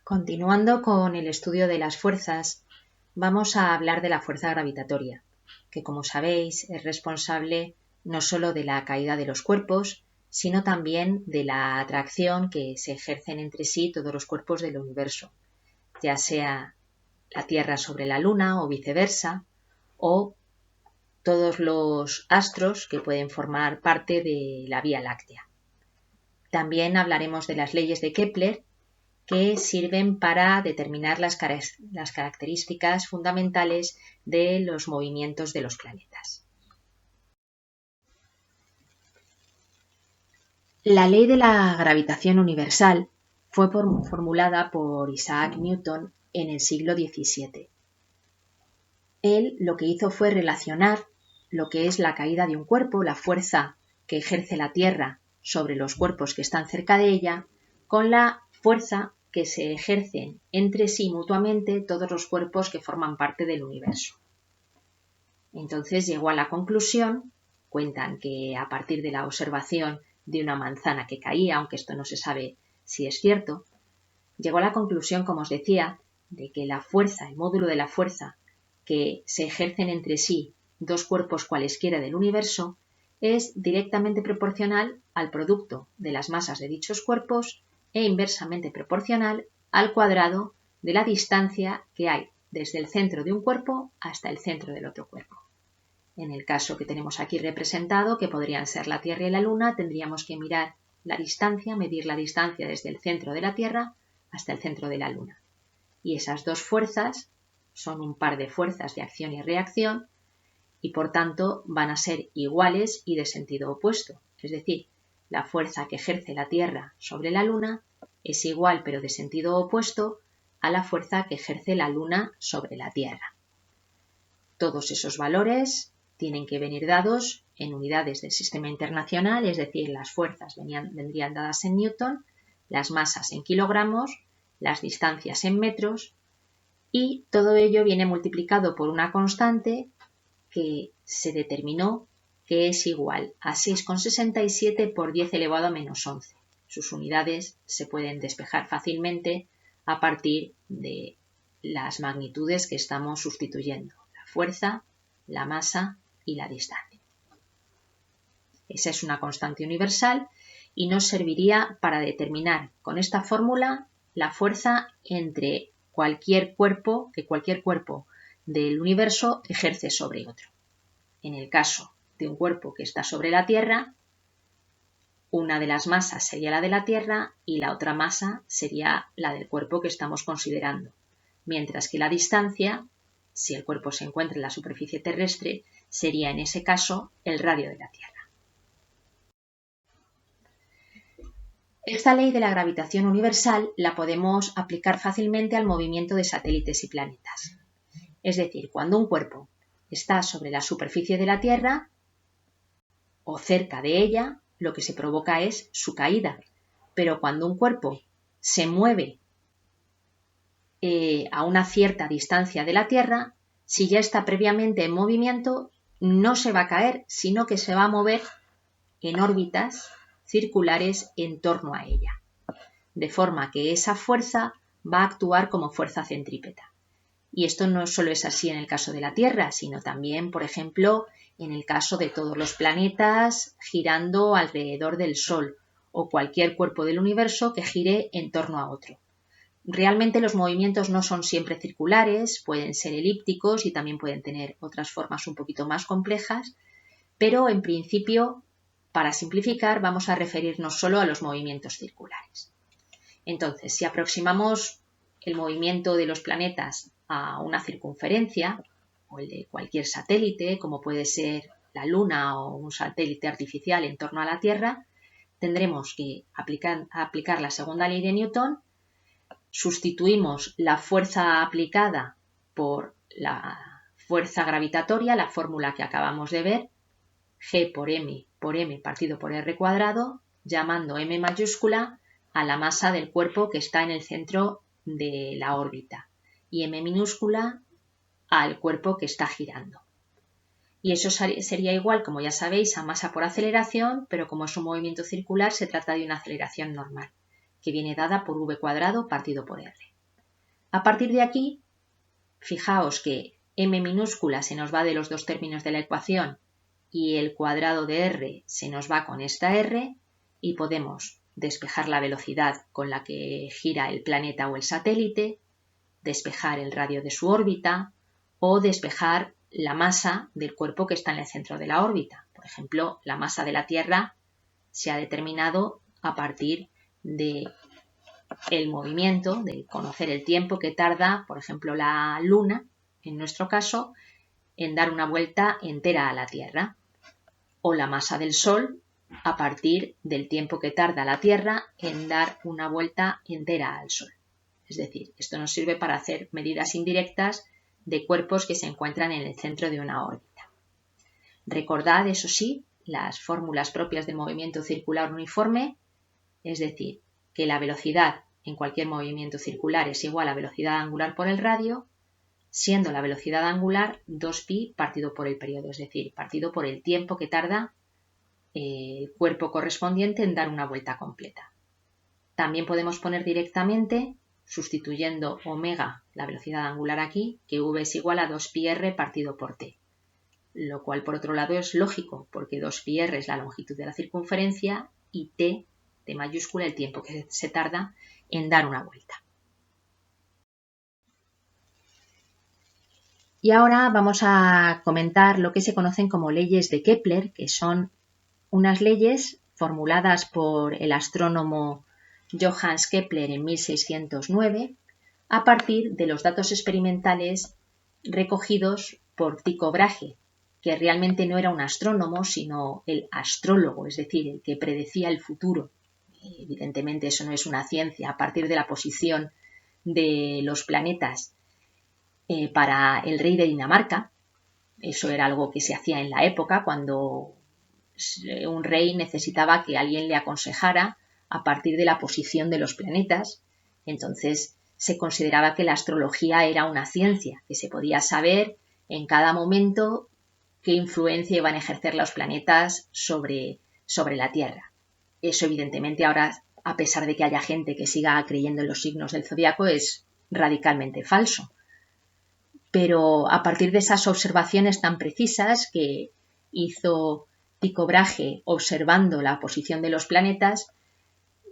Continuando con el estudio de las fuerzas, vamos a hablar de la fuerza gravitatoria, que como sabéis es responsable no solo de la caída de los cuerpos, sino también de la atracción que se ejercen entre sí todos los cuerpos del universo, ya sea la Tierra sobre la Luna o viceversa, o todos los astros que pueden formar parte de la Vía Láctea. También hablaremos de las leyes de Kepler, que sirven para determinar las características fundamentales de los movimientos de los planetas. La ley de la gravitación universal fue formulada por Isaac Newton en el siglo XVII. Él lo que hizo fue relacionar lo que es la caída de un cuerpo, la fuerza que ejerce la Tierra sobre los cuerpos que están cerca de ella, con la fuerza que se ejercen entre sí mutuamente todos los cuerpos que forman parte del universo. Entonces llegó a la conclusión, cuentan que a partir de la observación de una manzana que caía, aunque esto no se sabe si es cierto, llegó a la conclusión, como os decía, de que la fuerza, el módulo de la fuerza que se ejercen entre sí dos cuerpos cualesquiera del universo es directamente proporcional al producto de las masas de dichos cuerpos e inversamente proporcional al cuadrado de la distancia que hay desde el centro de un cuerpo hasta el centro del otro cuerpo. En el caso que tenemos aquí representado, que podrían ser la Tierra y la Luna, tendríamos que mirar la distancia, medir la distancia desde el centro de la Tierra hasta el centro de la Luna. Y esas dos fuerzas son un par de fuerzas de acción y reacción y por tanto van a ser iguales y de sentido opuesto. Es decir, la fuerza que ejerce la Tierra sobre la Luna es igual pero de sentido opuesto a la fuerza que ejerce la Luna sobre la Tierra. Todos esos valores tienen que venir dados en unidades del sistema internacional, es decir, las fuerzas vendrían dadas en Newton, las masas en kilogramos, las distancias en metros y todo ello viene multiplicado por una constante que se determinó que es igual a 6,67 por 10 elevado a menos 11. Sus unidades se pueden despejar fácilmente a partir de las magnitudes que estamos sustituyendo, la fuerza, la masa y la distancia. Esa es una constante universal y nos serviría para determinar con esta fórmula la fuerza entre cualquier cuerpo del universo ejerce sobre otro. En el caso de un cuerpo que está sobre la Tierra, una de las masas sería la de la Tierra y la otra masa sería la del cuerpo que estamos considerando, mientras que la distancia, si el cuerpo se encuentra en la superficie terrestre, sería en ese caso el radio de la Tierra. Esta ley de la gravitación universal la podemos aplicar fácilmente al movimiento de satélites y planetas. Es decir, cuando un cuerpo está sobre la superficie de la Tierra o cerca de ella, lo que se provoca es su caída. Pero cuando un cuerpo se mueve a una cierta distancia de la Tierra, si ya está previamente en movimiento, no se va a caer, sino que se va a mover en órbitas circulares en torno a ella. De forma que esa fuerza va a actuar como fuerza centrípeta. Y esto no solo es así en el caso de la Tierra, sino también, por ejemplo, en el caso de todos los planetas girando alrededor del Sol o cualquier cuerpo del universo que gire en torno a otro. Realmente los movimientos no son siempre circulares, pueden ser elípticos y también pueden tener otras formas un poquito más complejas, pero en principio, para simplificar, vamos a referirnos solo a los movimientos circulares. Entonces, si aproximamos el movimiento de los planetas a una circunferencia, o el de cualquier satélite, como puede ser la Luna o un satélite artificial en torno a la Tierra, tendremos que aplicar la segunda ley de Newton, sustituimos la fuerza aplicada por la fuerza gravitatoria, la fórmula que acabamos de ver, G por M partido por R cuadrado, llamando M mayúscula a la masa del cuerpo que está en el centro de la órbita y M minúscula al cuerpo que está girando. Y eso sería igual, como ya sabéis, a masa por aceleración, pero como es un movimiento circular se trata de una aceleración normal, que viene dada por V cuadrado partido por R. A partir de aquí, fijaos que m minúscula se nos va de los dos términos de la ecuación y el cuadrado de r se nos va con esta r y podemos despejar la velocidad con la que gira el planeta o el satélite, despejar el radio de su órbita o despejar la masa del cuerpo que está en el centro de la órbita. Por ejemplo, la masa de la Tierra se ha determinado a partir del movimiento, de conocer el tiempo que tarda, por ejemplo, la Luna, en nuestro caso, en dar una vuelta entera a la Tierra, o la masa del Sol a partir del tiempo que tarda la Tierra en dar una vuelta entera al Sol. Es decir, esto nos sirve para hacer medidas indirectas de cuerpos que se encuentran en el centro de una órbita. Recordad, eso sí, las fórmulas propias del movimiento circular uniforme, es decir, que la velocidad en cualquier movimiento circular es igual a velocidad angular por el radio, siendo la velocidad angular 2pi partido por el periodo, es decir, partido por el tiempo que tarda el cuerpo correspondiente en dar una vuelta completa. También podemos poner directamente, sustituyendo omega, la velocidad angular aquí, que v es igual a 2πr partido por t, lo cual por otro lado es lógico, porque 2πr es la longitud de la circunferencia y t de mayúscula el tiempo que se tarda en dar una vuelta. Y ahora vamos a comentar lo que se conocen como leyes de Kepler, que son unas leyes formuladas por el astrónomo Johannes Kepler en 1609 a partir de los datos experimentales recogidos por Tycho Brahe, que realmente no era un astrónomo, sino el astrólogo, es decir, el que predecía el futuro. Evidentemente eso no es una ciencia, a partir de la posición de los planetas para el rey de Dinamarca. Eso era algo que se hacía en la época cuando un rey necesitaba que alguien le aconsejara a partir de la posición de los planetas. Entonces se consideraba que la astrología era una ciencia, que se podía saber en cada momento qué influencia iban a ejercer los planetas sobre la Tierra. Eso evidentemente ahora, a pesar de que haya gente que siga creyendo en los signos del zodiaco, es radicalmente falso. Pero a partir de esas observaciones tan precisas que hizo Tycho Brahe observando la posición de los planetas,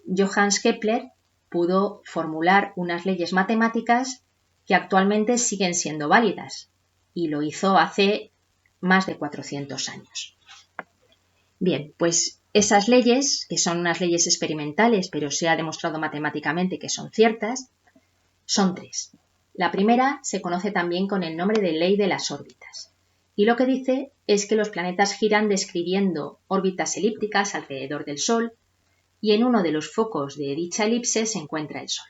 Johannes Kepler pudo formular unas leyes matemáticas que actualmente siguen siendo válidas, y lo hizo hace más de 400 años. Bien, pues esas leyes, que son unas leyes experimentales, pero se ha demostrado matemáticamente que son ciertas, son tres. La primera se conoce también con el nombre de ley de las órbitas, y lo que dice es que los planetas giran describiendo órbitas elípticas alrededor del Sol, y en uno de los focos de dicha elipse se encuentra el Sol.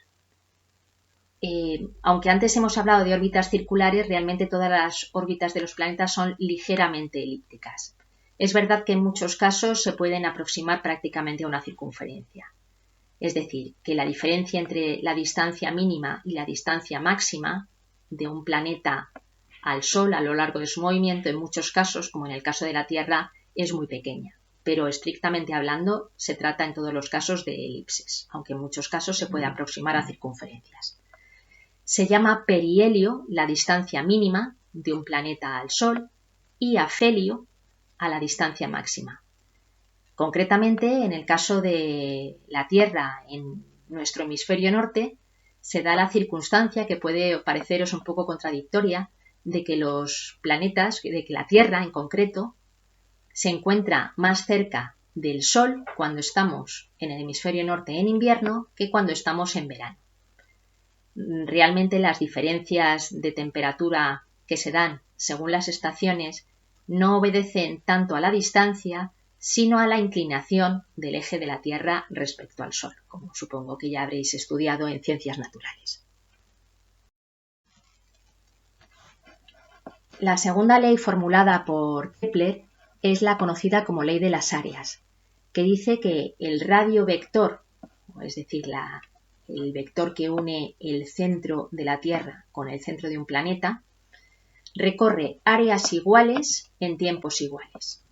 Aunque antes hemos hablado de órbitas circulares, realmente todas las órbitas de los planetas son ligeramente elípticas. Es verdad que en muchos casos se pueden aproximar prácticamente a una circunferencia. Es decir, que la diferencia entre la distancia mínima y la distancia máxima de un planeta al Sol a lo largo de su movimiento, en muchos casos, como en el caso de la Tierra, es muy pequeña. Pero estrictamente hablando, se trata en todos los casos de elipses, aunque en muchos casos se puede aproximar a circunferencias. Se llama perihelio la distancia mínima de un planeta al Sol y afelio a la distancia máxima. Concretamente, en el caso de la Tierra en nuestro hemisferio norte, se da la circunstancia que puede pareceros un poco contradictoria de que los planetas, de que la Tierra en concreto, se encuentra más cerca del Sol cuando estamos en el hemisferio norte en invierno que cuando estamos en verano. Realmente las diferencias de temperatura que se dan según las estaciones no obedecen tanto a la distancia, sino a la inclinación del eje de la Tierra respecto al Sol, como supongo que ya habréis estudiado en ciencias naturales. La segunda ley formulada por Kepler es la conocida como ley de las áreas, que dice que el radio vector, es decir, el vector que une el centro de la Tierra con el centro de un planeta, recorre áreas iguales en tiempos iguales.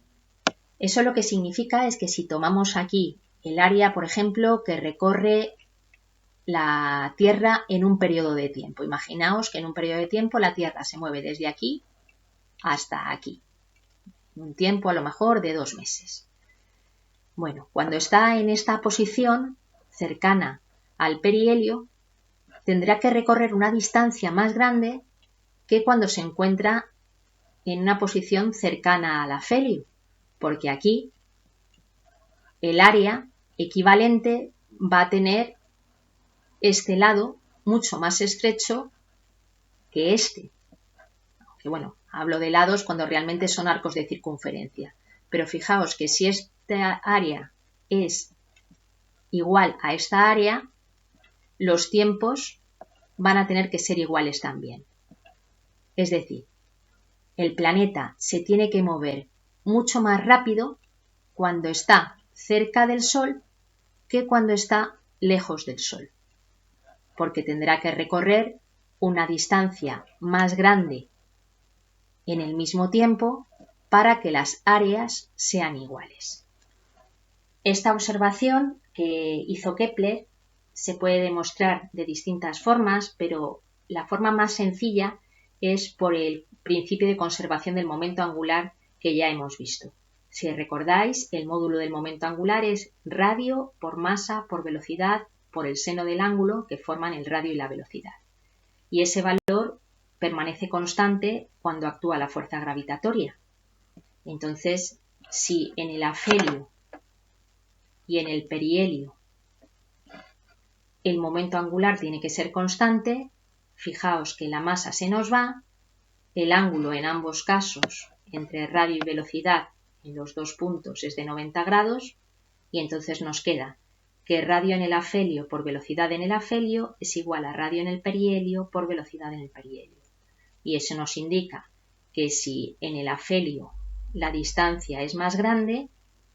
Eso lo que significa es que si tomamos aquí el área, por ejemplo, que recorre la Tierra en un periodo de tiempo. Imaginaos que en un periodo de tiempo la Tierra se mueve desde aquí hasta aquí. Un tiempo a lo mejor de 2 meses. Bueno, cuando está en esta posición cercana al perihelio, tendrá que recorrer una distancia más grande que cuando se encuentra en una posición cercana al afelio, porque aquí el área equivalente va a tener este lado mucho más estrecho que este. Aunque bueno, hablo de lados cuando realmente son arcos de circunferencia. Pero fijaos que si esta área es igual a esta área, los tiempos van a tener que ser iguales también. Es decir, el planeta se tiene que mover mucho más rápido cuando está cerca del Sol que cuando está lejos del Sol, porque tendrá que recorrer una distancia más grande en el mismo tiempo para que las áreas sean iguales. Esta observación que hizo Kepler se puede demostrar de distintas formas, pero la forma más sencilla es por el principio de conservación del momento angular que ya hemos visto. Si recordáis, el módulo del momento angular es radio por masa por velocidad por el seno del ángulo que forman el radio y la velocidad. Y ese valor permanece constante cuando actúa la fuerza gravitatoria. Entonces, si en el afelio y en el perihelio el momento angular tiene que ser constante, fijaos que la masa se nos va, el ángulo en ambos casos entre radio y velocidad en los dos puntos es de 90 grados y entonces nos queda que radio en el afelio por velocidad en el afelio es igual a radio en el perihelio por velocidad en el perihelio. Y eso nos indica que si en el afelio la distancia es más grande,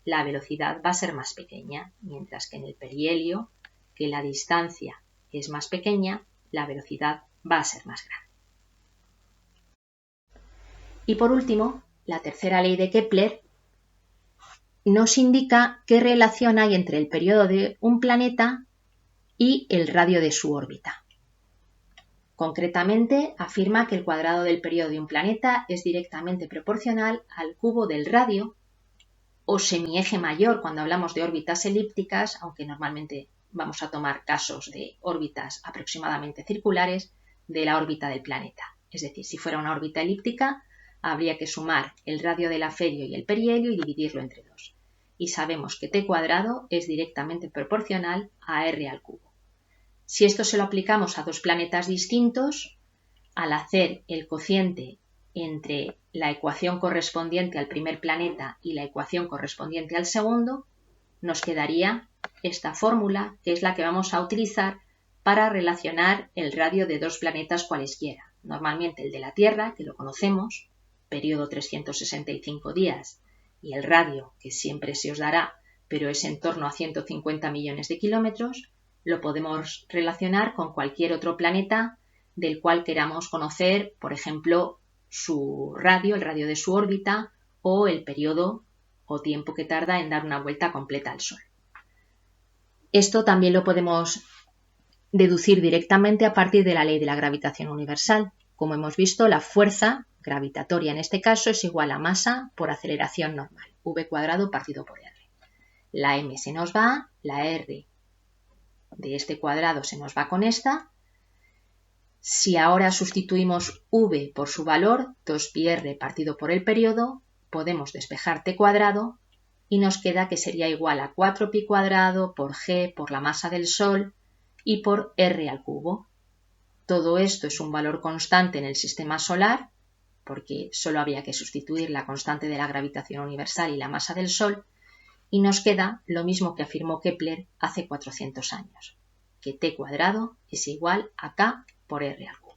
la velocidad va a ser más pequeña, mientras que en el perihelio, que la distancia es más pequeña, la velocidad va a ser más grande. Y por último, la tercera ley de Kepler nos indica qué relación hay entre el periodo de un planeta y el radio de su órbita. Concretamente, afirma que el cuadrado del periodo de un planeta es directamente proporcional al cubo del radio o semieje mayor cuando hablamos de órbitas elípticas, aunque normalmente vamos a tomar casos de órbitas aproximadamente circulares, de la órbita del planeta. Es decir, si fuera una órbita elíptica, habría que sumar el radio del afelio y el perihelio y dividirlo entre 2. Y sabemos que t cuadrado es directamente proporcional a r al cubo. Si esto se lo aplicamos a dos planetas distintos, al hacer el cociente entre la ecuación correspondiente al primer planeta y la ecuación correspondiente al segundo, nos quedaría esta fórmula, que es la que vamos a utilizar para relacionar el radio de dos planetas cualesquiera. Normalmente el de la Tierra, que lo conocemos, periodo 365 días, y el radio, que siempre se os dará, pero es en torno a 150 millones de kilómetros, lo podemos relacionar con cualquier otro planeta del cual queramos conocer, por ejemplo, su radio, el radio de su órbita, o el periodo o tiempo que tarda en dar una vuelta completa al Sol. Esto también lo podemos deducir directamente a partir de la ley de la gravitación universal. Como hemos visto, la fuerza gravitatoria en este caso es igual a masa por aceleración normal, v cuadrado partido por r. La m se nos va, la r de este cuadrado se nos va con esta. Si ahora sustituimos v por su valor, 2πr partido por el periodo, podemos despejar t cuadrado y nos queda que sería igual a 4π cuadrado por g por la masa del Sol y por r al cubo. Todo esto es un valor constante en el sistema solar, porque solo había que sustituir la constante de la gravitación universal y la masa del Sol, y nos queda lo mismo que afirmó Kepler hace 400 años, que t cuadrado es igual a k por r al cubo.